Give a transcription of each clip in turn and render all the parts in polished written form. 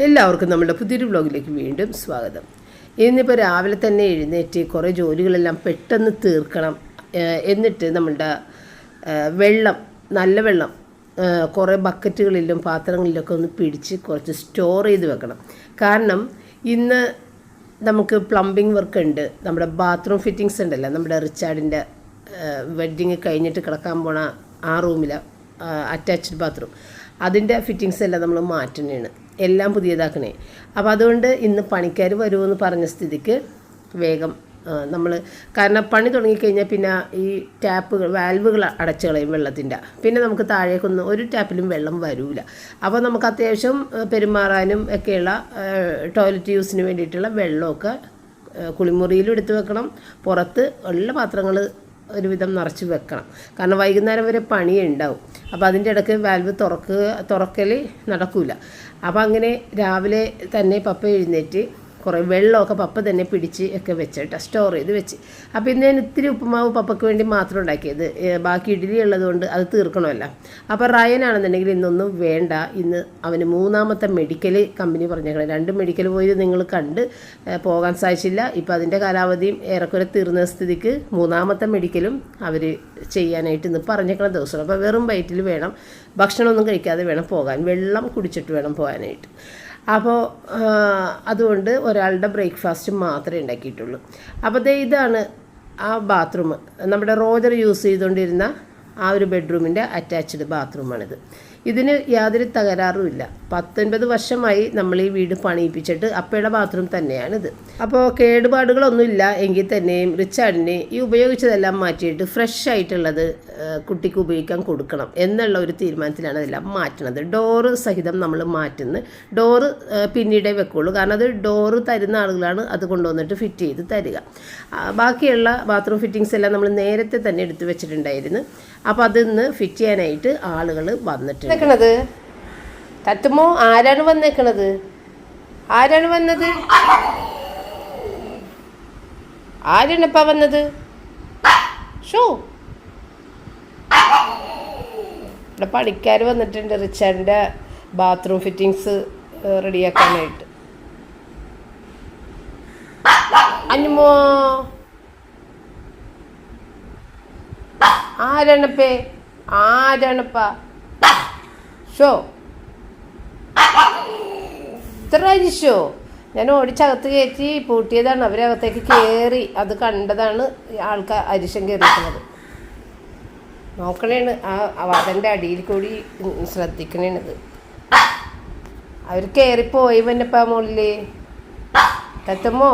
എല്ലാവർക്കും നമ്മുടെ പുതിയൊരു വ്ലോഗിലേക്ക് വീണ്ടും സ്വാഗതം. ഇന്നിപ്പോൾ രാവിലെ തന്നെ എഴുന്നേറ്റ് കുറേ ജോലികളെല്ലാം പെട്ടെന്ന് തീർക്കണം. എന്നിട്ട് നമ്മളുടെ നല്ല വെള്ളം കുറേ ബക്കറ്റുകളിലും പാത്രങ്ങളിലൊക്കെ ഒന്ന് പിടിച്ച് കുറച്ച് സ്റ്റോർ ചെയ്ത് വെക്കണം. കാരണം ഇന്ന് നമുക്ക് പ്ലംബിംഗ് വർക്ക് ഉണ്ട്. നമ്മുടെ ബാത്റൂം ഫിറ്റിങ്സ് ഉണ്ടല്ലോ, നമ്മുടെ റിച്ചാർഡിൻ്റെ വെഡ്ഡിങ് കഴിഞ്ഞിട്ട് കിടക്കാൻ പോണ ആ റൂമിൽ അറ്റാച്ച്ഡ് ബാത്റൂം, അതിൻ്റെ ഫിറ്റിങ്സ് എല്ലാം നമ്മൾ മാറ്റുന്നതാണ്, എല്ലാം പുതിയതാക്കണേ. അപ്പോൾ അതുകൊണ്ട് ഇന്ന് പണിക്കാർ വരുമെന്ന് പറഞ്ഞ സ്ഥിതിക്ക് വേഗം നമ്മൾ, കാരണം പണി തുടങ്ങിക്കഴിഞ്ഞാൽ പിന്നെ ഈ വാൽവുകൾ അടച്ചു കളയും വെള്ളത്തിൻ്റെ. പിന്നെ നമുക്ക് താഴേക്കൊന്നും ഒരു ടാപ്പിലും വെള്ളം വരില്ല. അപ്പോൾ നമുക്ക് അത്യാവശ്യം പെരുമാറാനും ഒക്കെയുള്ള ടോയ്ലറ്റ് യൂസിന് വേണ്ടിയിട്ടുള്ള വെള്ളമൊക്കെ കുളിമുറിയിലും എടുത്ത് വെക്കണം. പുറത്ത് ഉള്ള പാത്രങ്ങൾ ഒരുവിധം നിറച്ച് വെക്കണം. കാരണം വൈകുന്നേരം വരെ പണിയുണ്ടാവും. അപ്പോൾ അതിൻ്റെ ഇടയ്ക്ക് വാൽവ് തുറക്കൽ നടക്കില്ല. അപ്പോൾ അങ്ങനെ രാവിലെ തന്നെ പപ്പ എഴുന്നേറ്റ് കുറേ വെള്ളമൊക്കെ പപ്പ തന്നെ പിടിച്ച് ഒക്കെ വെച്ചിട്ട് സ്റ്റോർ ചെയ്ത് വെച്ച്. അപ്പോൾ ഇന്ന് ഞാൻ ഇത്തിരി ഉപ്പുമാവ് പപ്പയ്ക്ക് വേണ്ടി മാത്രം ഉണ്ടാക്കിയത്, ബാക്കി ഇഡ്ഡലി ഉള്ളതുകൊണ്ട് അത് തീർക്കണമല്ലോ. അപ്പോൾ റയനാണെന്നുണ്ടെങ്കിൽ ഇന്നൊന്നും വേണ്ട, ഇന്ന് അവന് 3ാമത്തെ മെഡിക്കൽ കമ്പനി പറഞ്ഞേക്കണം. 2 മെഡിക്കൽ പോയി നിങ്ങൾ കണ്ട് പോകാൻ സാധിച്ചില്ല. ഇപ്പോൾ അതിൻ്റെ കാലാവധിയും ഏറെക്കുറെ തീർന്ന സ്ഥിതിക്ക് 3ാമത്തെ മെഡിക്കലും അവർ ചെയ്യാനായിട്ട് ഇന്ന് പറഞ്ഞേക്കണ ദിവസമാണ്. അപ്പോൾ വെറും വയറ്റിൽ വേണം, ഭക്ഷണമൊന്നും കഴിക്കാതെ വേണം പോകാൻ, വെള്ളം കുടിച്ചിട്ട് വേണം പോകാനായിട്ട്. അപ്പോൾ അതുകൊണ്ട് ഒരാളുടെ ബ്രേക്ക്ഫാസ്റ്റ് മാത്രമേ ഉണ്ടാക്കിയിട്ടുള്ളൂ. അപ്പോൾ ഇതാണ് ആ ബാത്റൂം, നമ്മുടെ റോജർ യൂസ് ചെയ്തുകൊണ്ടിരുന്ന ആ ഒരു ബെഡ്റൂമിൻ്റെ അറ്റാച്ച്ഡ് ബാത്റൂമാണിത്. ഇതിന് യാതൊരു തകരാറുമില്ല. 19 വർഷമായി നമ്മൾ ഈ വീട് പണിയിപ്പിച്ചിട്ട് അപ്പയുടെ ബാത്റൂം തന്നെയാണിത്. അപ്പോൾ കേടുപാടുകളൊന്നുമില്ല എങ്കിൽ തന്നെയും റിച്ചാർഡിനെ ഈ ഉപയോഗിച്ചതെല്ലാം മാറ്റിയിട്ട് ഫ്രഷ് ആയിട്ടുള്ളത് കുട്ടിക്ക് ഉപയോഗിക്കാൻ കൊടുക്കണം എന്നുള്ള ഒരു തീരുമാനത്തിലാണ് അതെല്ലാം മാറ്റുന്നത്. ഡോറ് സഹിതം നമ്മൾ മാറ്റുന്നത്. ഡോറ് പിന്നീടേ വെക്കുള്ളൂ, കാരണം അത് ഡോറ് തരുന്ന ആളുകളാണ് അത് കൊണ്ടുവന്നിട്ട് ഫിറ്റ് ചെയ്ത് തരിക. ബാക്കിയുള്ള ബാത്റൂം ഫിറ്റിങ്സ് എല്ലാം നമ്മൾ നേരത്തെ തന്നെ എടുത്തു വെച്ചിട്ടുണ്ടായിരുന്നു. അപ്പോൾ അതിന്ന് ഫിറ്റ് ചെയ്യാനായിട്ട് ആളുകൾ വന്നിട്ടുണ്ട്. തത്തുമോ ആരാണ് വന്നേക്കണത്? ആരാണ് വന്നത്? ആരാണിപ്പ വന്നത്? ഷോ ഇവിടെ പണിക്കാർ വന്നിട്ടുണ്ട് റിച്ചാർഡിൻ്റെ ബാത്റൂം ഫിറ്റിങ്സ് റെഡിയാക്കാനായിട്ട്. അനുമോ ആരാണപ്പേ? ആരാണപ്പാ? ഷോ ഇത്ര ഷോ ഞാൻ ഓടിച്ചകത്ത് കയറ്റി പൂട്ടിയതാണ്. അവരകത്തേക്ക് കയറി അത് കണ്ടതാണ് ആൾക്കാർ അരിശം കയറിയിരിക്കുന്നത്. നോക്കണേണ് ആ വാതിലിൻ്റെ അടിയിൽ കൂടി ശ്രദ്ധിക്കണേണത്. അവർ കയറിപ്പോയി വന്നപ്പാ മുകളിൽ. തത്തമ്മോ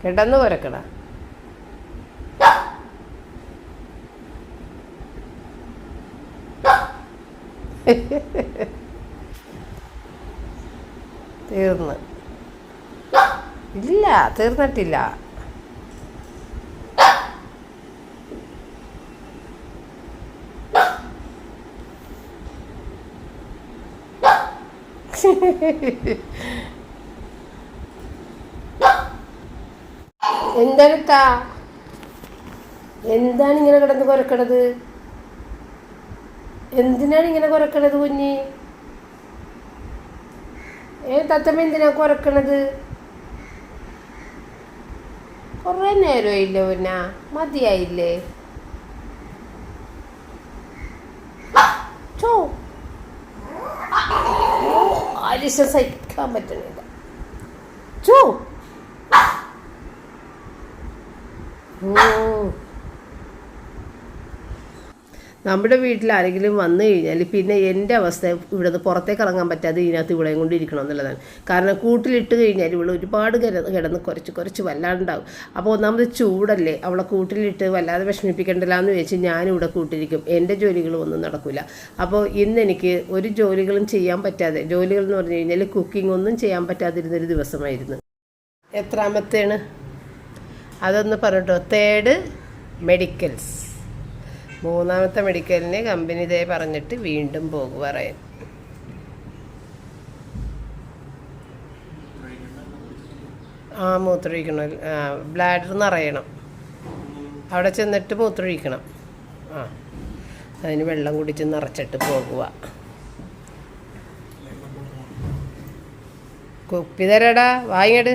കിടന്ന് കുരക്കട. തീർന്ന് ഇല്ല, തീർന്നിട്ടില്ല. എന്താണ് ഇങ്ങനെ കിടന്ന് കുരക്കണത്? എന്തിനാണ് ഇങ്ങനെ കുരക്കണത് കുഞ്ഞി? തത്തമ്മ എന്തിനാ കുരക്കണത്? കുറേ നേരമായില്ലേ പിന്നെ, മതിയായില്ലേ? ചോ ആരിശം സഹിക്കാൻ പറ്റണില്ല. ചോ നമ്മുടെ വീട്ടിൽ ആരെങ്കിലും വന്നു കഴിഞ്ഞാൽ പിന്നെ എൻ്റെ അവസ്ഥ ഇവിടുന്ന് പുറത്തേക്ക് ഇറങ്ങാൻ പറ്റാതെ ഇതിനകത്ത് ഇവിടെയും കൊണ്ടിരിക്കണം എന്നുള്ളതാണ്. കാരണം കൂട്ടിലിട്ട് കഴിഞ്ഞാൽ ഇവിടെ ഒരുപാട് കിടന്ന് കുറച്ച് വല്ലാണ്ടാവും. അപ്പോൾ ഒന്നാമത് ചൂടല്ലേ, അവളെ കൂട്ടിലിട്ട് വല്ലാതെ വിഷമിപ്പിക്കണ്ടല്ലോ എന്ന് വെച്ച് ഞാനിവിടെ കൂട്ടിരിക്കും. എൻ്റെ ജോലികളും ഒന്നും നടക്കില്ല. അപ്പോൾ ഇന്ന് എനിക്ക് ഒരു ജോലികളും ചെയ്യാൻ പറ്റാതെ, ജോലികൾ എന്ന് പറഞ്ഞു കഴിഞ്ഞാൽ കുക്കിംഗ് ഒന്നും ചെയ്യാൻ പറ്റാതിരുന്നൊരു ദിവസമായിരുന്നു. എത്രാമത്തേണ് അതൊന്ന് പറഞ്ഞിട്ടോ? 3rd medicals. 3ാമത്തെ മെഡിക്കലിന് കമ്പനി ഇതേ പറഞ്ഞിട്ട് വീണ്ടും പോകും പറയാൻ. മൂത്രമൊഴിക്കണം, ബ്ലാഡർ നിറയണം. അവിടെ ചെന്നിട്ട് മൂത്രമൊഴിക്കണം. അതിന് വെള്ളം കുടിച്ച് നിറച്ചിട്ട് പോകുക. കുപ്പി തരാടാ, വാങ്ങിട്.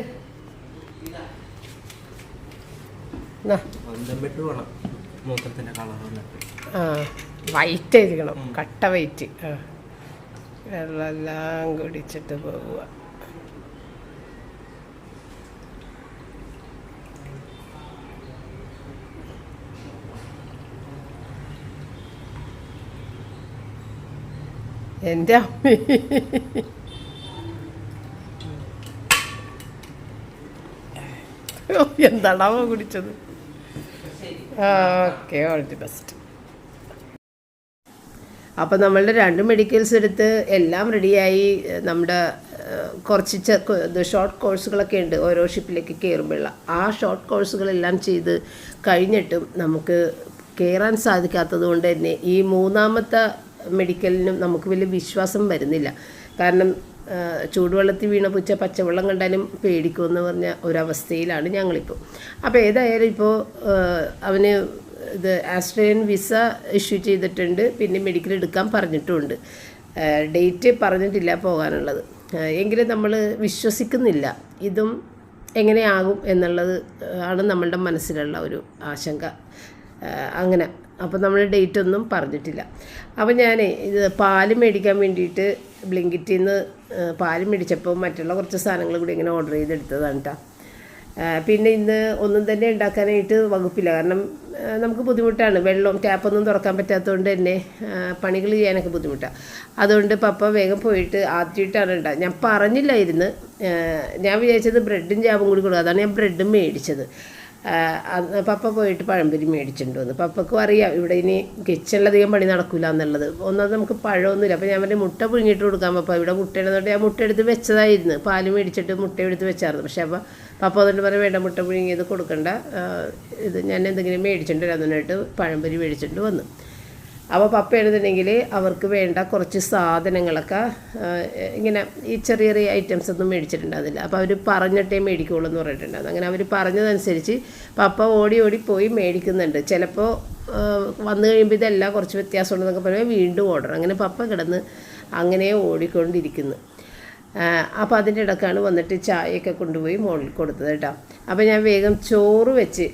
ആ വൈറ്റ് ആയിരിക്കണം, കട്ട വൈറ്റ്. ആ വെള്ളമെല്ലാം കുടിച്ചിട്ട് പോവുക. എൻ്റെ അമ്മ എന്താണാവോ കുടിച്ചത്. Okay, all the best. അപ്പോൾ നമ്മളുടെ 2 മെഡിക്കൽസ് എടുത്ത് എല്ലാം റെഡിയായി. നമ്മുടെ കുറച്ച് ഷോർട്ട് കോഴ്സുകളൊക്കെ ഉണ്ട് ഓരോ ഷിപ്പിലേക്ക് കയറുമ്പോഴുള്ള. ആ ഷോർട്ട് കോഴ്സുകളെല്ലാം ചെയ്ത് കഴിഞ്ഞിട്ടും നമുക്ക് കയറാൻ സാധിക്കാത്തത് കൊണ്ട് തന്നെ ഈ 3ാമത്തെ മെഡിക്കലിനും നമുക്ക് വലിയ വിശ്വാസം വരുന്നില്ല. കാരണം ചൂടുവെള്ളത്തിൽ വീണ പൂച്ച പച്ചവെള്ളം കണ്ടാലും പേടിക്കുമെന്ന് പറഞ്ഞ ഒരവസ്ഥയിലാണ് ഞങ്ങളിപ്പോൾ. അപ്പോൾ ഏതായാലും ഇപ്പോൾ അവന് ഇത് ആസ്ട്രേലിയൻ വിസ ഇഷ്യൂ ചെയ്തിട്ടുണ്ട്, പിന്നെ മെഡിക്കൽ എടുക്കാൻ പറഞ്ഞിട്ടുമുണ്ട്. ഡേറ്റ് പറഞ്ഞിട്ടില്ല പോകാനുള്ളത്. എങ്കിലും നമ്മൾ വിശ്വസിക്കുന്നില്ല ഇതും എങ്ങനെയാകും എന്നുള്ളത് ആണ് നമ്മളുടെ മനസ്സിലുള്ള ഒരു ആശങ്ക. അങ്ങനെ അപ്പോൾ നമ്മൾ ഡേറ്റ് ഒന്നും പറഞ്ഞിട്ടില്ല. അപ്പോൾ ഞാൻ ഇത് പാല് മേടിക്കാൻ വേണ്ടിയിട്ട് ബ്ലിങ്കിറ്റിൽ നിന്ന് പാല് മേടിച്ചപ്പോൾ മറ്റുള്ള കുറച്ച് സാധനങ്ങൾ കൂടി ഇങ്ങനെ ഓർഡർ ചെയ്തെടുത്തതാണ് കേട്ടോ. പിന്നെ ഇന്ന് ഒന്നും തന്നെ ഉണ്ടാക്കാനായിട്ട് വകുപ്പില്ല. കാരണം നമുക്ക് ബുദ്ധിമുട്ടാണ്, വെള്ളം ടാപ്പൊന്നും തുറക്കാൻ പറ്റാത്തതുകൊണ്ട് തന്നെ പണികൾ ചെയ്യാനൊക്കെ ബുദ്ധിമുട്ടാണ്. അതുകൊണ്ട് പപ്പ വേഗം പോയിട്ട് ആദ്യമായിട്ടാണ് ഉണ്ടാകുക. ഞാൻ പറഞ്ഞില്ലായിരുന്നു, ഞാൻ വിചാരിച്ചത് ബ്രെഡും ജാമും കൂടി കൊടുക്കുക. അതാണ് ഞാൻ ബ്രെഡും മേടിച്ചത്. പപ്പ പോയിട്ട് പഴംപൊരി മേടിച്ചിട്ടുണ്ട് വന്നു. പപ്പക്കും അറിയാം ഇവിടെ ഇനി കിച്ചണിലധികം പണി നടക്കില്ല എന്നുള്ളത്. ഒന്നത് നമുക്ക് പഴമൊന്നുമില്ല. അപ്പോൾ ഞാൻ പറഞ്ഞ മുട്ട പുഴുങ്ങിയിട്ട് കൊടുക്കാൻ പപ്പ ഇവിടെ മുട്ടയിടുന്നതുകൊണ്ട് ഞാൻ മുട്ട എടുത്ത് വെച്ചതായിരുന്നു. പാല് മേടിച്ചിട്ട് മുട്ട എടുത്ത് വെച്ചായിരുന്നു. പക്ഷേ അപ്പോൾ പപ്പ അതുകൊണ്ട് പറഞ്ഞാൽ വേണ്ട, മുട്ട പുഴുങ്ങിയത് കൊടുക്കണ്ട, ഇത് ഞാൻ എന്തെങ്കിലും മേടിച്ചിട്ട് വരാനായിട്ട് പഴംപൊരി മേടിച്ചിട്ട് വന്നു. അപ്പോൾ പപ്പ എഴുതുന്നെങ്കിൽ അവർക്ക് വേണ്ട കുറച്ച് സാധനങ്ങളൊക്കെ ഇങ്ങനെ ഈ ചെറിയ ചെറിയ ഐറ്റംസ് ഒന്നും മേടിച്ചിട്ടുണ്ടാകുന്നില്ല. അപ്പോൾ അവർ പറഞ്ഞിട്ടേ മേടിക്കുള്ളൂ എന്ന് പറഞ്ഞിട്ടുണ്ടാകും. അങ്ങനെ അവർ പറഞ്ഞതനുസരിച്ച് പപ്പ ഓടി ഓടി പോയി മേടിക്കുന്നുണ്ട്. ചിലപ്പോൾ വന്നു കഴിയുമ്പോൾ ഇതെല്ലാം കുറച്ച് വ്യത്യാസമുണ്ടെന്നൊക്കെ പറയുമ്പോൾ വീണ്ടും ഓർഡർ. അങ്ങനെ പപ്പ കിടന്ന് അങ്ങനെ ഓടിക്കൊണ്ടിരിക്കുന്നു. അപ്പോൾ അതിൻ്റെ ഇടക്കാണ് വന്നിട്ട് ചായയൊക്കെ കൊണ്ടുപോയി മോളിൽ കൊടുത്തത് കേട്ടോ. അപ്പോൾ ഞാൻ വേഗം ചോറ് വെച്ച്,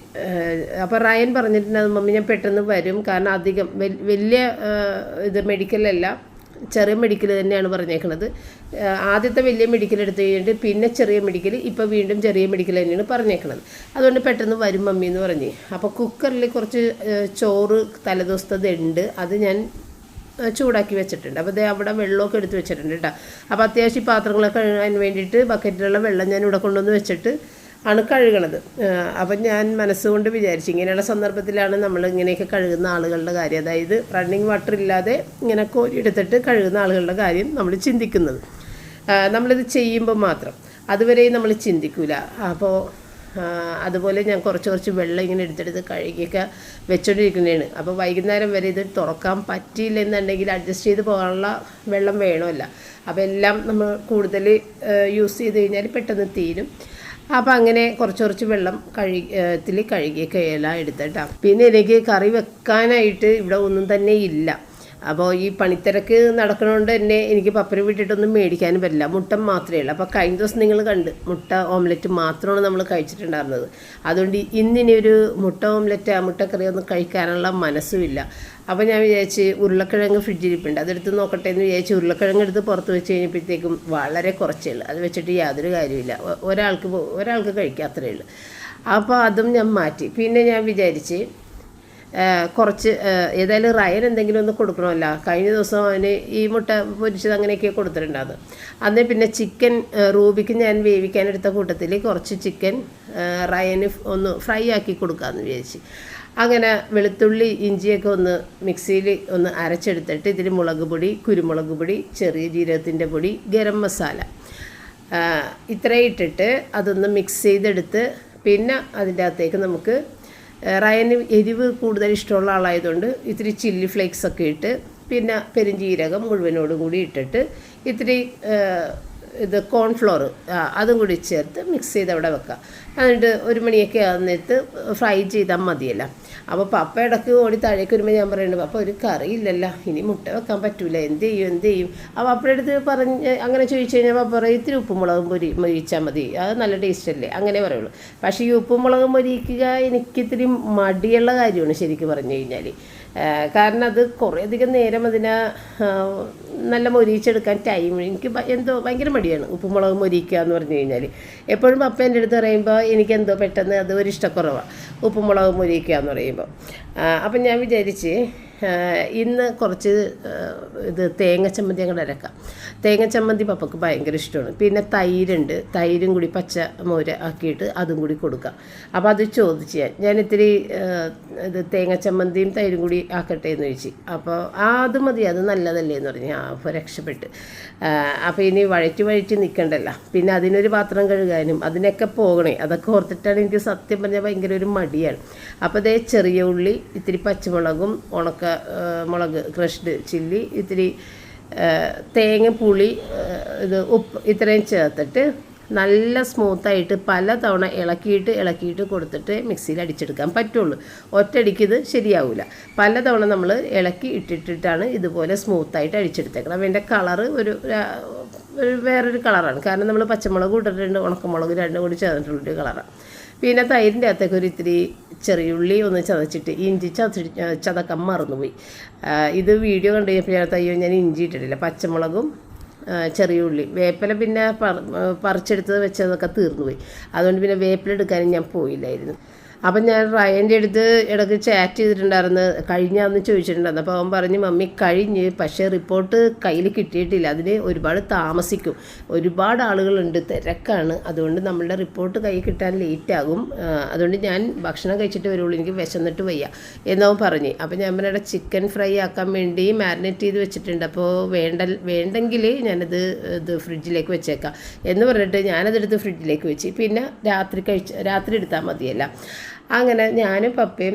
അപ്പോൾ റയൻ പറഞ്ഞിട്ടുണ്ടായിരുന്നു മമ്മി ഞാൻ പെട്ടെന്ന് വരും, കാരണം അധികം വലിയ ഇത് മെഡിക്കലല്ല, ചെറിയ മെഡിക്കൽ തന്നെയാണ് പറഞ്ഞേക്കുന്നത്. ആദ്യത്തെ വലിയ മെഡിക്കൽ എടുത്ത് കഴിഞ്ഞിട്ട് പിന്നെ ചെറിയ മെഡിക്കൽ, ഇപ്പോൾ വീണ്ടും ചെറിയ മെഡിക്കൽ തന്നെയാണ് പറഞ്ഞേക്കുന്നത്. അതുകൊണ്ട് പെട്ടെന്ന് വരും മമ്മി എന്ന് പറഞ്ഞ്. അപ്പോൾ കുക്കറിൽ കുറച്ച് ചോറ് തലേദിവസത്തത് ഉണ്ട്, അത് ഞാൻ ചൂടാക്കി വെച്ചിട്ടുണ്ട്. അപ്പോൾ അതേ അവിടെ വെള്ളമൊക്കെ എടുത്ത് വെച്ചിട്ടുണ്ട് കേട്ടോ. അപ്പോൾ അത്യാവശ്യം പാത്രങ്ങളൊക്കെ കഴുകാൻ വേണ്ടിയിട്ട് ബക്കറ്റിലുള്ള വെള്ളം ഞാൻ ഇവിടെ കൊണ്ടുവന്ന് വെച്ചിട്ട് ആണ് കഴുകണത്. അപ്പം ഞാൻ മനസ്സുകൊണ്ട് വിചാരിച്ചു ഇങ്ങനെയുള്ള സന്ദർഭത്തിലാണ് നമ്മൾ ഇങ്ങനെയൊക്കെ കഴുകുന്ന ആളുകളുടെ കാര്യം, അതായത് റണ്ണിങ് വാട്ടർ ഇല്ലാതെ ഇങ്ങനെ കോരിയെടുത്തിട്ട് കഴുകുന്ന ആളുകളുടെ കാര്യം നമ്മൾ ചിന്തിക്കുന്നത്. നമ്മളിത് ചെയ്യുമ്പോൾ മാത്രം, അതുവരെയും നമ്മൾ ചിന്തിക്കില്ല. അപ്പോൾ അതുപോലെ ഞാൻ കുറച്ച് വെള്ളം ഇങ്ങനെ എടുത്തെടുത്ത് കഴുകിയൊക്കെ വെച്ചോണ്ടിരിക്കുന്നതാണ്. അപ്പോൾ വൈകുന്നേരം വരെ ഇത് തുറക്കാൻ പറ്റിയില്ലെന്നുണ്ടെങ്കിൽ അഡ്ജസ്റ്റ് ചെയ്ത് പോകാനുള്ള വെള്ളം വേണമല്ല. അപ്പോൾ എല്ലാം നമ്മൾ കൂടുതൽ യൂസ് ചെയ്ത് കഴിഞ്ഞാൽ പെട്ടെന്ന് തീരും. അപ്പോൾ അങ്ങനെ കുറച്ച് വെള്ളം കഴുകിയൊക്കെ എല്ലാം എടുത്തിട്ടാണ്. പിന്നെ എനിക്ക് കറി വെക്കാനായിട്ട് ഇവിടെ ഒന്നും തന്നെ ഇല്ല. അപ്പോൾ ഈ പണിത്തിരക്ക് നടക്കണോണ്ട് തന്നെ എനിക്ക് പപ്പനെ വിട്ടിട്ടൊന്നും മേടിക്കാനും പറ്റില്ല. മുട്ട മാത്രമേ ഉള്ളൂ. അപ്പോൾ കഴിഞ്ഞ ദിവസം നിങ്ങൾ കണ്ട് മുട്ട ഓംലെറ്റ് മാത്രമാണ് നമ്മൾ കഴിച്ചിട്ടുണ്ടായിരുന്നത്. അതുകൊണ്ട് ഇന്നിനി ഒരു മുട്ട ഓംലെറ്റ് മുട്ടക്കറി ഒന്നും കഴിക്കാനുള്ള മനസ്സുമില്ല. അപ്പോൾ ഞാൻ വിചാരിച്ച് ഉരുളക്കിഴങ്ങ് ഫ്രിഡ്ജിലിപ്പുണ്ട്, അതെടുത്ത് നോക്കട്ടെ എന്ന് വിചാരിച്ച് ഉരുളക്കിഴങ്ങ് എടുത്ത് പുറത്ത് വെച്ച് കഴിഞ്ഞപ്പോഴത്തേക്കും വളരെ കുറച്ചേ ഉള്ളൂ. അത് വെച്ചിട്ട് യാതൊരു കാര്യമില്ല, ഒരാൾക്ക് കഴിക്കാത്രേ ഉള്ളൂ. അപ്പോൾ അതും ഞാൻ മാറ്റി. പിന്നെ ഞാൻ വിചാരിച്ച് കുറച്ച് ഏതായാലും റയൻ എന്തെങ്കിലും ഒന്ന് കൊടുക്കണമല്ലോ. കഴിഞ്ഞ ദിവസം അവന് ഈ മുട്ട പൊരിച്ചത് അങ്ങനെയൊക്കെ കൊടുത്തിട്ടുണ്ടായിരുന്നു. അന്നേ പിന്നെ ചിക്കൻ റൂബിക്ക് ഞാൻ വേവിക്കാനെടുത്ത കൂട്ടത്തിൽ കുറച്ച് ചിക്കൻ റയന് ഒന്ന് ഫ്രൈ ആക്കി കൊടുക്കാമെന്ന് വിചാരിച്ച്. അങ്ങനെ വെളുത്തുള്ളി ഇഞ്ചിയൊക്കെ ഒന്ന് മിക്സിയിൽ ഒന്ന് അരച്ചെടുത്തിട്ട് ഇതിൽ മുളക് പൊടി, കുരുമുളക് പൊടി, ചെറിയ ജീരകത്തിൻ്റെ പൊടി, ഗരം മസാല ഇത്രയും ഇട്ടിട്ട് അതൊന്ന് മിക്സ് ചെയ്തെടുത്ത് പിന്നെ അതിൻ്റെ അകത്തേക്ക് നമുക്ക് റയന് എരിവ് കൂടുതൽ ഇഷ്ടമുള്ള ആളായതുകൊണ്ട് ഇത്തിരി ചില്ലി ഫ്ലേക്സൊക്കെ ഇട്ട് പിന്നെ പെരുംജീരകം മുഴുവനോടും കൂടി ഇട്ടിട്ട് ഇത്തിരി ഇത് കോൺഫ്ലോർ അതും കൂടി ചേർത്ത് മിക്സ് ചെയ്ത് അവിടെ വെക്കുക. എന്നിട്ട് 1 മണിയൊക്കെ ആകുന്നിട്ട് ഫ്രൈ ചെയ്താൽ മതിയല്ല. അപ്പോൾ പപ്പ ഇടയ്ക്ക് ഓടി താഴേക്ക് വരുമ്പോൾ ഞാൻ പറയുന്നുണ്ട്, പപ്പ ഒരു കറിയില്ലല്ലോ, ഇനി മുട്ട വെക്കാൻ പറ്റൂല, എന്ത് ചെയ്യും. അപ്പോൾ പപ്പയുടെ അടുത്ത് പറഞ്ഞ് അങ്ങനെ ചോദിച്ചു കഴിഞ്ഞാൽ പപ്പ പറയും ഇത്തിരി ഉപ്പും മുളകും മൊരിച്ചാൽ മതി, അത് നല്ല ടേസ്റ്റ് അല്ലേ, അങ്ങനെ പറയുള്ളൂ. പക്ഷേ ഈ ഉപ്പും മുളകും മൊരിക്കുക എനിക്കിത്തിരി മടിയുള്ള കാര്യമാണ് ശരിക്കും പറഞ്ഞു കഴിഞ്ഞാൽ. കാരണം അത് കുറേയധികം നേരം അതിനെ നല്ല മൊരിച്ചെടുക്കാൻ ടൈം എനിക്ക് എന്തോ ഭയങ്കര മടിയാണ് ഉപ്പും മുളകും മൊരിക്കുക എന്ന് പറഞ്ഞു കഴിഞ്ഞാൽ. എപ്പോഴും പപ്പ എൻ്റെ അടുത്ത് പറയുമ്പോൾ എനിക്കെന്തോ പെട്ടെന്ന് അത് ഒരു ഇഷ്ടക്കുറവാണ് ഉപ്പും മുളകും മൊരിക്കുക എന്ന് പറയുമ്പോൾ. അപ്പം ഞാൻ വിചാരിച്ച് ഇന്ന് കുറച്ച് ഇത് തേങ്ങ ചമ്മന്തി അങ്ങോട്ട് അരക്കാം. തേങ്ങ ചമ്മന്തി പപ്പക്ക് ഭയങ്കര ഇഷ്ടമാണ്. പിന്നെ തൈരുണ്ട്, തൈരും കൂടി പച്ച മോര് ആക്കിയിട്ട് അതും കൂടി കൊടുക്കാം. അപ്പോൾ അത് ചോദിച്ച് ഞാൻ ഇത്തിരി ഇത് തേങ്ങ ചമ്മന്തിയും തൈരും കൂടി ആക്കട്ടെ എന്ന് ചോദിച്ചു. അപ്പോൾ അത് മതി, അത് നല്ലതല്ലേ എന്ന് പറഞ്ഞു. അപ്പോൾ രക്ഷപ്പെട്ട്. അപ്പോൾ ഇനി വഴറ്റി നിൽക്കണ്ടല്ലോ, പിന്നെ അതിനൊരു പാത്രം കഴുകാനും അതിനൊക്കെ പോകണേ, അതൊക്കെ ഓർത്തിട്ടാണ് എനിക്ക് സത്യം പറഞ്ഞാൽ ഭയങ്കര ഒരു മടിയാണ്. അപ്പോൾ അതേ ചെറിയ ഉള്ളി, ഇത്തിരി പച്ചമുളകും മുളക് ക്രഷ്ഡ് ചില്ലി, ഇത്തിരി തേങ്ങ പുളി, ഇത് ഉപ്പ് ഇത്രയും ചേർത്തിട്ട് നല്ല സ്മൂത്തായിട്ട് പല തവണ ഇളക്കിയിട്ട് കൊടുത്തിട്ട് മിക്സിയിൽ അടിച്ചെടുക്കാൻ പറ്റുള്ളൂ. ഒറ്റയടിക്ക് ഇത് ശരിയാവില്ല. പല തവണ നമ്മൾ ഇട്ടിട്ടാണ് ഇതുപോലെ സ്മൂത്തായിട്ട് അടിച്ചെടുത്തേക്കണം. അതിൻ്റെ കളറ് ഒരു വേറൊരു കളറാണ്. കാരണം നമ്മൾ പച്ചമുളക് ഇട്ടിട്ടുണ്ട്, ഉണക്കമുളക് രണ്ടും കൂടി ചേർന്നിട്ടുള്ളൊരു കളറാണ്. പിന്നെ തൈരിൻ്റെ അകത്തേക്ക് ഒരു ഇത്തിരി ചെറിയുള്ളി ഒന്ന് ചതച്ചിട്ട് ഇഞ്ചി ചതക്കാൻ മറന്നുപോയി. ഇത് വീഡിയോ കണ്ടു കഴിഞ്ഞപ്പോൾ ഞാൻ ഇഞ്ചി ഇട്ടിട്ടില്ല. പച്ചമുളകും ചെറിയ ഉള്ളി, വേപ്പില പിന്നെ പറിച്ചെടുത്തത് വെച്ചതൊക്കെ തീർന്നുപോയി. അതുകൊണ്ട് പിന്നെ വേപ്പില എടുക്കാനും ഞാൻ പോയില്ലായിരുന്നു. അപ്പം ഞാൻ റയൻ്റെ അടുത്ത് ഇടയ്ക്ക് ചാറ്റ് ചെയ്തിട്ടുണ്ടായിരുന്നു, കഴിഞ്ഞാന്ന് ചോദിച്ചിട്ടുണ്ടായിരുന്നു. അപ്പോൾ അവൻ പറഞ്ഞു മമ്മി കഴിഞ്ഞ്, പക്ഷേ റിപ്പോർട്ട് കയ്യിൽ കിട്ടിയിട്ടില്ല, അതിന് ഒരുപാട് താമസിക്കും, ഒരുപാട് ആളുകളുണ്ട്, തിരക്കാണ്, അതുകൊണ്ട് നമ്മളുടെ റിപ്പോർട്ട് കയ്യിൽ കിട്ടാൻ ലേറ്റാകും, അതുകൊണ്ട് ഞാൻ ഭക്ഷണം കഴിച്ചിട്ട് വരുള്ളൂ, എനിക്ക് വിശന്നിട്ട് വയ്യ എന്നവൻ പറഞ്ഞു. അപ്പോൾ ഞാൻ പറഞ്ഞ ചിക്കൻ ഫ്രൈ ആക്കാൻ വേണ്ടി മാരിനേറ്റ് ചെയ്ത് വെച്ചിട്ടുണ്ട്, അപ്പോൾ വേണ്ടെങ്കിൽ ഞാനത് ഫ്രിഡ്ജിലേക്ക് വെച്ചേക്കാം എന്ന് പറഞ്ഞിട്ട് ഞാനതെടുത്ത് ഫ്രിഡ്ജിലേക്ക് വെച്ച്, പിന്നെ രാത്രി എടുത്താൽ മതിയല്ല. അങ്ങനെ ഞാനും പപ്പയും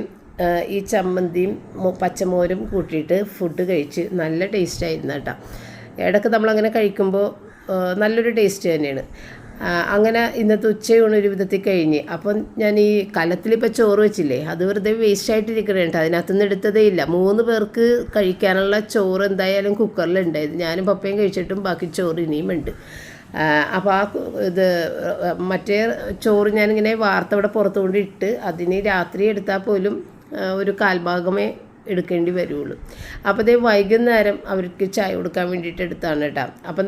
ഈ ചമ്മന്തിയും പച്ചമോരും കൂട്ടിയിട്ട് ഫുഡ് കഴിച്ച് നല്ല ടേസ്റ്റായിരുന്നു കേട്ടോ. ഇടയ്ക്ക് നമ്മളങ്ങനെ കഴിക്കുമ്പോൾ നല്ലൊരു ടേസ്റ്റ് തന്നെയാണ്. അങ്ങനെ ഇന്നത്തെ ഉച്ചയൂണ് ഒരു വിധത്തിൽ കഴിഞ്ഞ്. അപ്പം ഞാൻ ഈ കലത്തിലിപ്പോൾ ചോറ് വെച്ചില്ലേ, അത് വെറുതെ വേസ്റ്റായിട്ടിരിക്കണേ കേട്ടോ, അതിനകത്തുനിന്ന് എടുത്തതേ ഇല്ല. 3 പേർക്ക് കഴിക്കാനുള്ള ചോറ് എന്തായാലും കുക്കറിലുണ്ടായിരുന്നു. ഞാനും പപ്പയും കഴിച്ചിട്ടും ബാക്കി ചോറ് ഇനിയും ഉണ്ട്. അപ്പോൾ ഇത് മറ്റേ ചോറ് ഞാനിങ്ങനെ വാർത്തവിടെ പുറത്തുകൊണ്ട് ഇട്ട് അതിന് രാത്രി എടുത്താൽ പോലും ഒരു 1/4 ഭാഗമേ എടുക്കേണ്ടി വരുള്ളൂ. അപ്പോൾ അതേ വൈകുന്നേരം അവർക്ക് ചായ കൊടുക്കാൻ വേണ്ടിയിട്ട് എടുത്താണ് കേട്ടോ. അപ്പം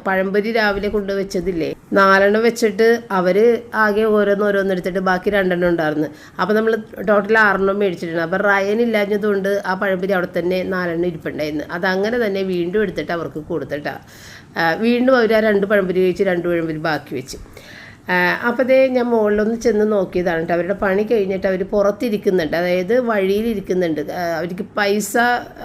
പഴംപൊരി രാവിലെ കൊണ്ടുവച്ചതില്ലേ, 4 വെച്ചിട്ട് അവർ ആകെ ഓരോന്നെടുത്തിട്ട് ബാക്കി 2 ഉണ്ടായിരുന്നു. അപ്പോൾ നമ്മൾ ടോട്ടൽ 6 മേടിച്ചിട്ടുണ്ട്. അപ്പോൾ റയൻ ഇല്ലാഞ്ഞതുകൊണ്ട് ആ പഴംപൊരി അവിടെ തന്നെ 4 ഇരിപ്പുണ്ടായിരുന്നു. അതങ്ങനെ തന്നെ വീണ്ടും എടുത്തിട്ട് അവർക്ക് കൊടുത്തിട്ടാണ്. വീണ്ടും അവർ ആ 2 പഴംപൊരി കഴിച്ച് 2 പഴംപൊരി ബാക്കി വെച്ച്. അപ്പോൾ അതേ ഞാൻ മുകളിലൊന്ന് ചെന്ന് നോക്കിയതാണ് കേട്ടോ. അവരുടെ പണി കഴിഞ്ഞിട്ട് അവർ പുറത്തിരിക്കുന്നുണ്ട്, അതായത് വഴിയിലിരിക്കുന്നുണ്ട്. അവർക്ക് പൈസ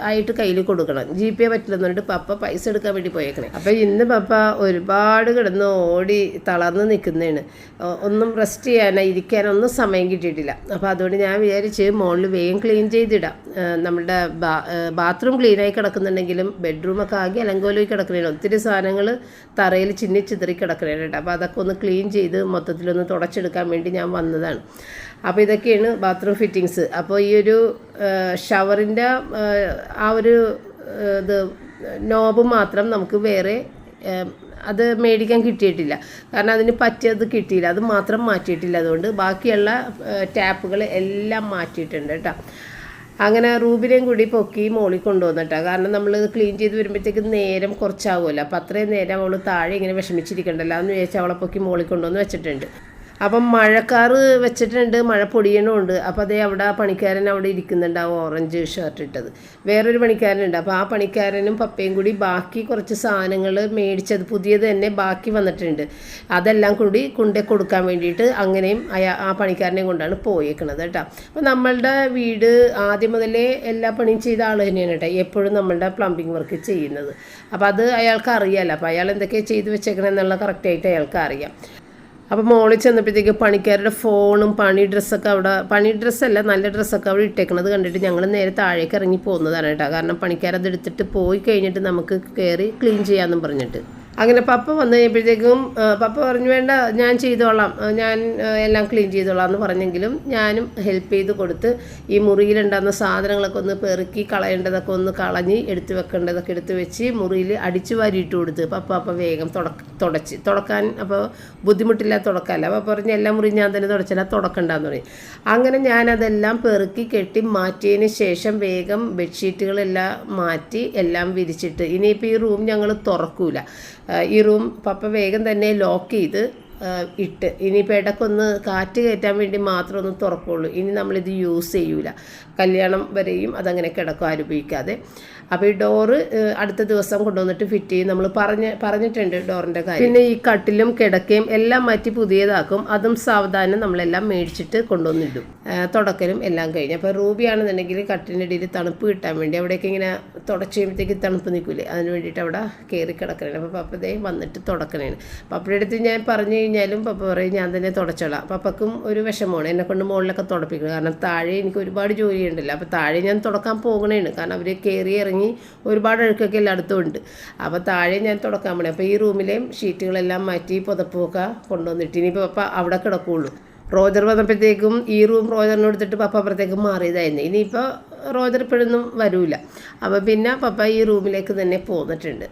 ആയിട്ട് കയ്യിൽ കൊടുക്കണം, GPay പറ്റില്ലെന്നുണ്ട് പപ്പ പൈസ എടുക്കാൻ വേണ്ടി പോയേക്കണേ. അപ്പോൾ ഇന്ന് പപ്പ ഒരുപാട് കിടന്ന് ഓടി തളർന്ന് നിൽക്കുന്നതാണ്, ഒന്നും റെസ്റ്റ് ചെയ്യാനോ ഇരിക്കാനൊന്നും സമയം കിട്ടിയിട്ടില്ല. അപ്പോൾ അതുകൊണ്ട് ഞാൻ വിചാരിച്ച് മുകളിൽ വേഗം ക്ലീൻ ചെയ്തിടാം. നമ്മളുടെ ബാത്റൂം ക്ലീനായി കിടക്കുന്നുണ്ടെങ്കിലും ബെഡ്റൂമൊക്കെ ആകെ അലങ്കോലമായി കിടക്കണേണ്, ഒത്തിരി സാധനങ്ങൾ തറയിൽ ചിതറി കിടക്കണേണ് കേട്ടോ. അപ്പോൾ അതൊക്കെ ഒന്ന് ക്ലീൻ ചെയ്ത് മൊത്തത്തിലൊന്ന് തുടച്ചെടുക്കാൻ വേണ്ടി ഞാൻ വന്നതാണ്. അപ്പോൾ ഇതൊക്കെയാണ് ബാത്റൂം ഫിറ്റിങ്സ്. അപ്പോൾ ഈ ഒരു ഷവറിൻ്റെ ആ ഒരു ഇത് നോബ് മാത്രം നമുക്ക് വേറെ അത് മേടിക്കാൻ കിട്ടിയിട്ടില്ല, കാരണം അതിന് പറ്റിയത് കിട്ടിയില്ല, അത് മാത്രം മാറ്റിയിട്ടില്ല. അതുകൊണ്ട് ബാക്കിയുള്ള ടാപ്പുകൾ എല്ലാം മാറ്റിയിട്ടുണ്ട് കേട്ടോ. അങ്ങനെ റൂബിനെയും കൂടി പൊക്കി മോളിൽ കൊണ്ടുവന്നിട്ടാണ്, കാരണം നമ്മൾ ക്ലീൻ ചെയ്ത് വരുമ്പോഴത്തേക്ക് നേരം കുറച്ചാവുമല്ലോ. അപ്പോൾ അത്രയും നേരം അവൾ താഴെ ഇങ്ങനെ വിഷമിച്ചിരിക്കണ്ടല്ലോ എന്ന് വിചാരിച്ചാൽ അവളെ പൊക്കി മോളിൽ കൊണ്ടുവന്ന് വെച്ചിട്ടുണ്ട്. അപ്പം മഴക്കാറ് വെച്ചിട്ടുണ്ട്, മഴ പൊടിയണമുണ്ട്. അപ്പോൾ അതേ അവിടെ പണിക്കാരൻ അവിടെ ഇരിക്കുന്നുണ്ട്, ആ ഓറഞ്ച് ഷർട്ട് ഇട്ടത്. വേറൊരു പണിക്കാരനുണ്ട്. അപ്പോൾ ആ പണിക്കാരനും പപ്പയും കൂടി ബാക്കി കുറച്ച് സാധനങ്ങൾ മേടിച്ചത് പുതിയത് തന്നെ ബാക്കി വന്നിട്ടുണ്ട്, അതെല്ലാം കൂടി കൊണ്ടേ കൊടുക്കാൻ വേണ്ടിയിട്ട് അങ്ങനെയും ആ പണിക്കാരനെയും കൊണ്ടാണ് പോയേക്കണത് കേട്ടോ. അപ്പോൾ നമ്മളുടെ വീട് ആദ്യം മുതലേ എല്ലാ പണിയും ചെയ്ത ആൾ തന്നെയാണ് കേട്ടോ, എപ്പോഴും നമ്മളുടെ പ്ലംബിംഗ് വർക്ക് ചെയ്യുന്നത്. അപ്പോൾ അത് അയാൾക്ക് അറിയാമല്ലോ, അപ്പോൾ അയാൾ എന്തൊക്കെയാണ് ചെയ്ത് വെച്ചേക്കണമെന്നുള്ള കറക്റ്റായിട്ട് അയാൾക്ക് അറിയാം. അപ്പോൾ മോളിൽ ചെന്നപ്പോഴത്തേക്ക് പണിക്കാരുടെ ഫോണും പണി ഡ്രസ്സല്ല നല്ല ഡ്രസ്സൊക്കെ അവിടെ ഇട്ടേക്കണത് കണ്ടിട്ട് ഞങ്ങൾ നേരെ താഴേക്ക് ഇറങ്ങി പോകുന്നതാണ് കേട്ടോ. കാരണം പണിക്കാരത് എടുത്തിട്ട് പോയി കഴിഞ്ഞിട്ട് നമുക്ക് കയറി ക്ലീൻ ചെയ്യാമെന്നും പറഞ്ഞിട്ട്. അങ്ങനെ പപ്പ വന്നു കഴിഞ്ഞപ്പോഴത്തേക്കും പപ്പ പറഞ്ഞു വേണ്ട ഞാൻ ചെയ്തോളാം, ഞാൻ എല്ലാം ക്ലീൻ ചെയ്തോളാം എന്ന് പറഞ്ഞെങ്കിലും ഞാനും ഹെൽപ്പ് ചെയ്ത് കൊടുത്ത് ഈ മുറിയിലുണ്ടാകുന്ന സാധനങ്ങളൊക്കെ ഒന്ന് പെറുക്കി കളയേണ്ടതൊക്കെ ഒന്ന് കളഞ്ഞ് എടുത്ത് വെക്കേണ്ടതൊക്കെ എടുത്ത് വെച്ച് മുറിയിൽ അടിച്ചു വാരിയിട്ട് കൊടുത്ത് പപ്പ വേഗം തുടക്കാൻ അപ്പോൾ ബുദ്ധിമുട്ടില്ല തുടക്കാമല്ല. അപ്പോൾ പറഞ്ഞ് എല്ലാ മുറിയും ഞാൻ തന്നെ തുടച്ചില്ല, തുടക്കണ്ടെന്ന് പറയും. അങ്ങനെ ഞാനതെല്ലാം പെറുക്കി കെട്ടി മാറ്റിയതിന് ശേഷം വേഗം ബെഡ്ഷീറ്റുകളെല്ലാം മാറ്റി എല്ലാം വിരിച്ചിട്ട് ഇനിയിപ്പോൾ ഈ റൂം ഞങ്ങൾ തുറക്കൂല. ഈ റൂം പപ്പ വേഗം തന്നെ ലോക്ക് ചെയ്ത് ഇട്ട് ഇനിയിപ്പോൾ ഇടയ്ക്കൊന്ന് കാറ്റ് കയറ്റാൻ വേണ്ടി മാത്രം ഒന്ന് തുറക്കുള്ളൂ. ഇനി നമ്മളിത് യൂസ് ചെയ്യൂല, കല്യാണം വരെയും അതങ്ങനെ കിടക്കും ആരും ഉപയോഗിക്കാതെ. അപ്പോൾ ഈ ഡോറ് അടുത്ത ദിവസം കൊണ്ടുവന്നിട്ട് ഫിറ്റ് ചെയ്യും. നമ്മൾ പറഞ്ഞിട്ടുണ്ട് ഡോറിൻ്റെ കാര്യം. പിന്നെ ഈ കട്ടിലും കിടക്കയും എല്ലാം മാറ്റി പുതിയതാക്കും. അതും സാവധാനം നമ്മളെല്ലാം മേടിച്ചിട്ട് കൊണ്ടുവന്നിടും. തുടക്കലും എല്ലാം കഴിഞ്ഞ് അപ്പോൾ റൂബിയാണെന്നുണ്ടെങ്കിൽ കട്ടിലിൻ്റെ ഇടയിൽ തണുപ്പ് കിട്ടാൻ വേണ്ടി അവിടെയൊക്കെ ഇങ്ങനെ തുടച്ച് കഴിയുമ്പോഴത്തേക്ക് തണുപ്പ് നിൽക്കില്ലേ, അതിന് വേണ്ടിയിട്ട് അവിടെ കയറി കിടക്കണേണ്. അപ്പോൾ പപ്പതേ വന്നിട്ട് തുടക്കണേണ്. പപ്പയുടെ അടുത്ത് ഞാൻ പറഞ്ഞു കഴിഞ്ഞാലും പപ്പ പറയും ഞാൻ തന്നെ തുടച്ചോളാം. പപ്പക്കും ഒരു വിഷമമാണ് എന്നെക്കൊണ്ട് മുകളിലൊക്കെ തുടപ്പിക്കുന്നത്. കാരണം താഴെ എനിക്ക് ഒരുപാട് ജോലിയുണ്ടല്ലോ. അപ്പോൾ താഴെ ഞാൻ തുടക്കാൻ പോകണേണ്. കാരണം അവർ കയറി ഇറങ്ങി ഒരുപാട് അഴുക്കൊക്കെ എല്ലായിടത്തും ഉണ്ട്. അപ്പോൾ താഴെ ഞാൻ തുടക്കാൻ പോണേ. അപ്പോൾ ഈ റൂമിലെയും ഷീറ്റുകളെല്ലാം മാറ്റി പുതപ്പൊക്കെ കൊണ്ടുവന്നിട്ട് ഇനിയിപ്പോൾ പപ്പ അവിടെ കിടക്കുകയുള്ളൂ. റോജർ വന്നപ്പോഴത്തേക്കും ഈ റൂം റോജറിന് കൊടുത്തിട്ട് പപ്പ അപ്പുറത്തേക്ക് മാറിയതായിരുന്നു. ഇനിയിപ്പോൾ റോജർ ഇപ്പോഴൊന്നും വരില്ല. അപ്പോൾ പിന്നെ പപ്പ ഈ റൂമിലേക്ക് തന്നെ പോന്നിട്ടുണ്ട്.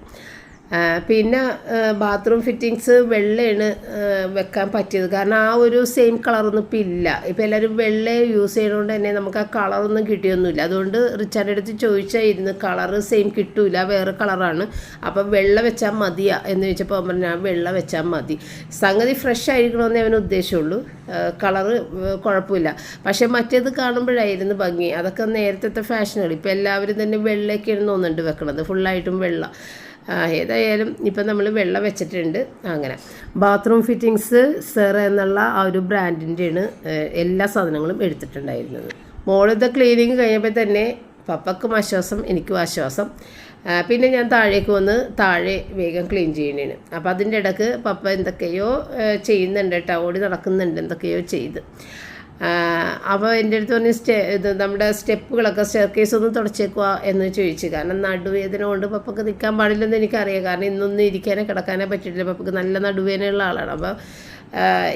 പിന്നെ ബാത്റൂം ഫിറ്റിങ്സ് വെള്ളയാണ് വെക്കാൻ പറ്റിയത്. കാരണം ആ ഒരു സെയിം കളറൊന്നും ഇപ്പം ഇല്ല. ഇപ്പോൾ എല്ലാവരും വെള്ള യൂസ് ചെയ്യുന്നതുകൊണ്ട് തന്നെ നമുക്ക് ആ കളറൊന്നും കിട്ടിയൊന്നുമില്ല. അതുകൊണ്ട് റിച്ചാർഡിൻ്റെ അടുത്ത് ചോദിച്ചായിരുന്നു കളറ് സെയിം കിട്ടൂല, വേറെ കളറാണ്, അപ്പം വെള്ള വെച്ചാൽ മതിയാ എന്ന് ചോദിച്ചപ്പോൾ അവൻ പറഞ്ഞു വെള്ള വെച്ചാൽ മതി. സംഗതി ഫ്രഷ് ആയിരിക്കണമെന്നേ അവന് ഉദ്ദേശമുള്ളൂ, കളറ് കുഴപ്പമില്ല. പക്ഷേ മറ്റേത് കാണുമ്പോഴായിരുന്നു ഭംഗി. അതൊക്കെ നേരത്തെ ഫാഷനുകൾ. ഇപ്പോൾ എല്ലാവരും തന്നെ വെള്ളയൊക്കെയാണ് തോന്നുന്നുണ്ട് വെക്കണത്, ഫുള്ളായിട്ടും വെള്ള. ഏതായാലും ഇപ്പം നമ്മൾ വെള്ളം വെച്ചിട്ടുണ്ട്. അങ്ങനെ ബാത്റൂം ഫിറ്റിങ്സ് സെറ എന്നുള്ള ആ ഒരു ബ്രാൻഡിൻ്റെയാണ് എല്ലാ സാധനങ്ങളും എടുത്തിട്ടുണ്ടായിരുന്നത്. മോളിത്തെ ക്ലീനിങ് കഴിഞ്ഞപ്പോൾ തന്നെ പപ്പക്കും ആശ്വാസം, എനിക്കും ആശ്വാസം. പിന്നെ ഞാൻ താഴേക്ക് വന്ന് താഴെ വേഗം ക്ലീൻ ചെയ്യണേന്. അപ്പോൾ അതിൻ്റെ ഇടയ്ക്ക് പപ്പ എന്തൊക്കെയോ ചെയ്യുന്നുണ്ട് കേട്ടോ, ഓടി നടക്കുന്നുണ്ട്, എന്തൊക്കെയോ ചെയ്ത്. അപ്പോൾ എൻ്റെ അടുത്ത് പറഞ്ഞ് ഇത് നമ്മുടെ സ്റ്റെപ്പുകളൊക്കെ സ്റ്റെയർ കേസ് ഒന്ന് തുടച്ചേക്കുക എന്ന് ചോദിച്ചു. കാരണം നടുവേദന കൊണ്ട് പപ്പക്ക് നിൽക്കാൻ പാടില്ലെന്ന് എനിക്കറിയാം. കാരണം ഇന്നൊന്നും ഇരിക്കാനോ കിടക്കാനോ പറ്റിയിട്ടില്ല. പപ്പക്ക് നല്ല നടുവേദനയുള്ള ആളാണ്. അപ്പോൾ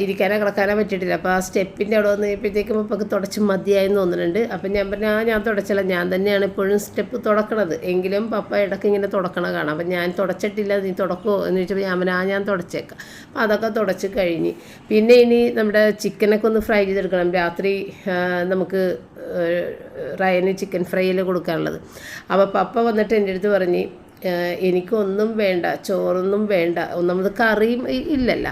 ഇരിക്കാനോ കിടക്കാനോ പറ്റിയിട്ടില്ല. അപ്പോൾ ആ സ്റ്റെപ്പിൻ്റെ അവിടെ വന്ന് കഴിയുമ്പോഴത്തേക്കും പപ്പക്ക് തുടച്ച് മതിയായെന്ന് തോന്നുന്നുണ്ട്. അപ്പം ഞാൻ പറഞ്ഞു ഞാൻ തുടച്ചില്ല, ഞാൻ തന്നെയാണ് എപ്പോഴും സ്റ്റെപ്പ് തുടക്കണത്. എങ്കിലും പപ്പ ഇടയ്ക്ക് ഇങ്ങനെ തുടക്കണ കാണാം. അപ്പം ഞാൻ തുടച്ചിട്ടില്ല, നീ തുടക്കുമോ എന്ന് ചോദിച്ചപ്പോൾ ഞാൻ തുടച്ചേക്കാം. അപ്പോൾ അതൊക്കെ തുടച്ച് കഴിഞ്ഞ് പിന്നെ ഇനി നമ്മുടെ ചിക്കനൊക്കെ ഒന്ന് ഫ്രൈ ചെയ്തെടുക്കണം. രാത്രി നമുക്ക് റയന് ചിക്കൻ ഫ്രൈയിൽ കൊടുക്കാനുള്ളത്. അപ്പോൾ പപ്പ വന്നിട്ട് എൻ്റെ അടുത്ത് പറഞ്ഞ് എനിക്കൊന്നും വേണ്ട, ചോറൊന്നും വേണ്ട, ഒന്നാമത് കറിയും ഇല്ലല്ല,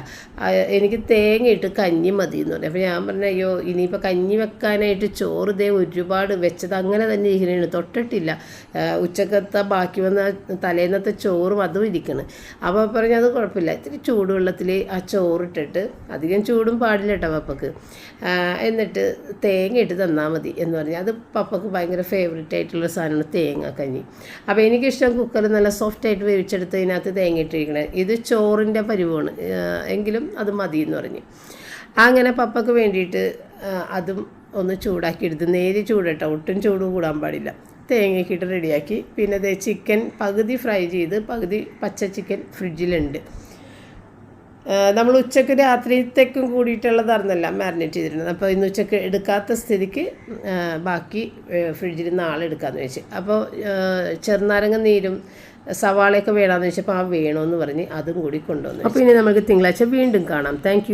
എനിക്ക് തേങ്ങയിട്ട് കഞ്ഞി മതി എന്ന് പറഞ്ഞു. അപ്പോൾ ഞാൻ പറഞ്ഞു അയ്യോ ഇനിയിപ്പോൾ കഞ്ഞി വെക്കാനായിട്ട് ചോറ് ഇതേ ഒരുപാട് വെച്ചത് അങ്ങനെ തന്നെ ഇരിക്കണേണ്, തൊട്ടിട്ടില്ല. ഉച്ചക്കത്തെ ബാക്കി വന്ന തലേന്നത്തെ ചോറും അതും ഇരിക്കണം. അപ്പോൾ പറഞ്ഞു അത് കുഴപ്പമില്ല, ഇത്തിരി ചൂടുവെള്ളത്തിൽ ആ ചോറിട്ടിട്ട്, അധികം ചൂടും പാടില്ല കേട്ടോ പപ്പക്ക്, എന്നിട്ട് തേങ്ങ ഇട്ട് തന്നാൽ മതി എന്ന് പറഞ്ഞു. അത് പപ്പക്ക് ഭയങ്കര ഫേവറേറ്റ് ആയിട്ടുള്ള സാധനമാണ് തേങ്ങ കഞ്ഞി. അപ്പോൾ എനിക്കിഷ്ടം കുക്കറിൽ നല്ല സോഫ്റ്റായിട്ട് വേവിച്ചെടുത്ത് ഇതിനകത്ത് തേങ്ങ ഇട്ടിരിക്കണേ. ഇത് ചോറിൻ്റെ പരിവാണ്, എങ്കിലും അത് മതി എന്ന് പറഞ്ഞ്. അങ്ങനെ പപ്പക്ക് വേണ്ടിയിട്ട് അതും ഒന്ന് ചൂടാക്കി എടുത്ത്, നേരി ചൂടട്ടോ, ഒട്ടും ചൂട് കൂടാൻ പാടില്ല. തേങ്ങയൊക്കെ ഇട്ട് റെഡിയാക്കി. പിന്നെ അതേ ചിക്കൻ പകുതി ഫ്രൈ ചെയ്ത് പകുതി പച്ച ചിക്കൻ ഫ്രിഡ്ജിലുണ്ട്. നമ്മൾ ഉച്ചയ്ക്ക് രാത്രിത്തേക്കും കൂടിയിട്ടുള്ളതായിരുന്നല്ല മാരിനേറ്റ് ചെയ്തിരുന്നത്. അപ്പോൾ ഇന്ന് ഉച്ചയ്ക്ക് എടുക്കാത്ത സ്ഥിതിക്ക് ബാക്കി ഫ്രിഡ്ജിൽ നാളെ എടുക്കാമെന്ന് വെച്ച്. അപ്പോൾ ചെറുനാരങ്ങ നീരും സവാളയൊക്കെ വേണമെന്ന് വെച്ചപ്പോൾ ആ വേണമെന്ന് പറഞ്ഞ് അതും കൂടി കൊണ്ടുവന്നു. അപ്പോൾ ഇനി നമുക്ക് തിങ്കളാഴ്ച വീണ്ടും കാണാം. താങ്ക്